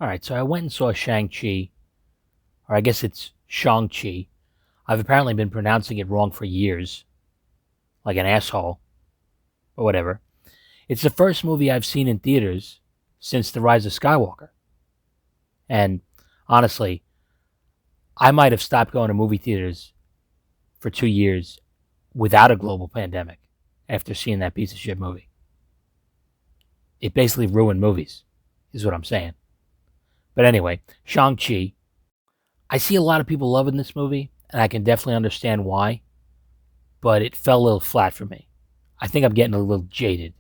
All right, so I went and saw Shang-Chi, or I guess it's Shang-Chi. I've apparently been pronouncing it wrong for years, like an asshole, or whatever. It's the first movie I've seen in theaters since The Rise of Skywalker. And honestly, I might have stopped going to movie theaters for 2 years without a global pandemic after seeing that piece of shit movie. It basically ruined movies, is what I'm saying. But anyway, Shang-Chi. I see a lot of people loving this movie, and I can definitely understand why, but it fell a little flat for me. I think I'm getting a little jaded.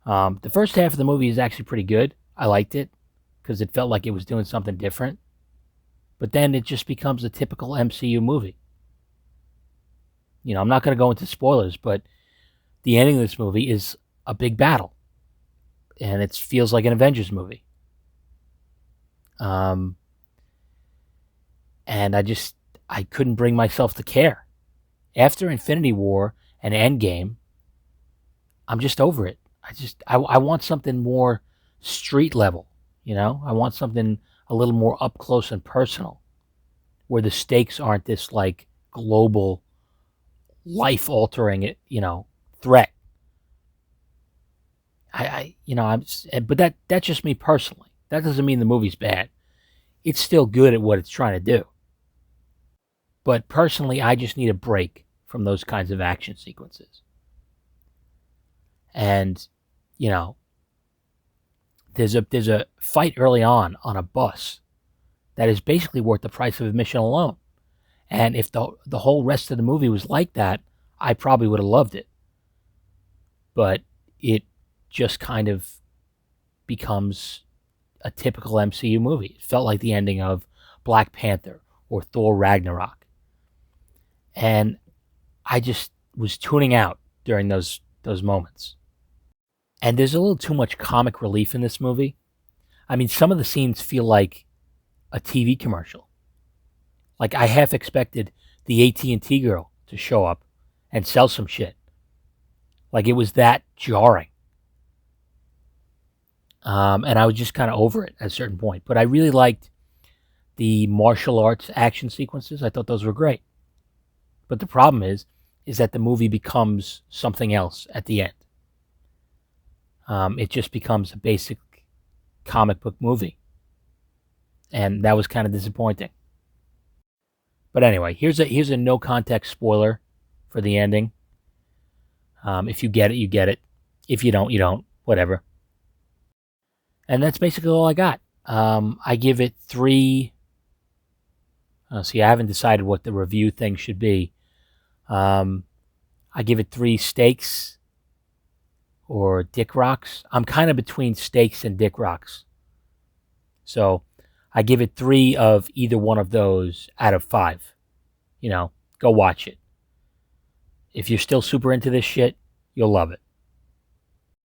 The first half of the movie is actually pretty good. I liked it because it felt like it was doing something different. But then it just becomes a typical MCU movie. I'm not going to go into spoilers, but the ending of this movie is a big battle. And it feels like an Avengers movie. And I couldn't bring myself to care. After Infinity War and Endgame, I'm just over it. I want something more street level, I want something a little more up close and personal, where the stakes aren't this like global, life altering threat. But that's just me personally. That doesn't mean the movie's bad. It's still good at what it's trying to do. But personally, I just need a break from those kinds of action sequences. And, there's a fight early on a bus that is basically worth the price of admission alone. And if the whole rest of the movie was like that, I probably would have loved it. But it just kind of becomes a typical MCU movie. It felt like the ending of Black Panther or Thor Ragnarok. And I just was tuning out during those moments. And there's a little too much comic relief in this movie. I mean, some of the scenes feel like a TV commercial. Like I half expected the AT&T girl to show up and sell some shit. Like it was that jarring. And I was just kind of over it at a certain point. But I really liked the martial arts action sequences. I thought those were great. But the problem is that the movie becomes something else at the end. It just becomes a basic comic book movie. And that was kind of disappointing. But anyway, here's a no context spoiler for the ending. If you get it, you get it. If you don't, you don't. Whatever. And that's basically all I got. I give it 3. See, I haven't decided what the review thing should be. I give it 3 steaks or dick rocks. I'm kind of between steaks and dick rocks. So I give it 3 of either one of those out of 5. Go watch it. If you're still super into this shit, you'll love it.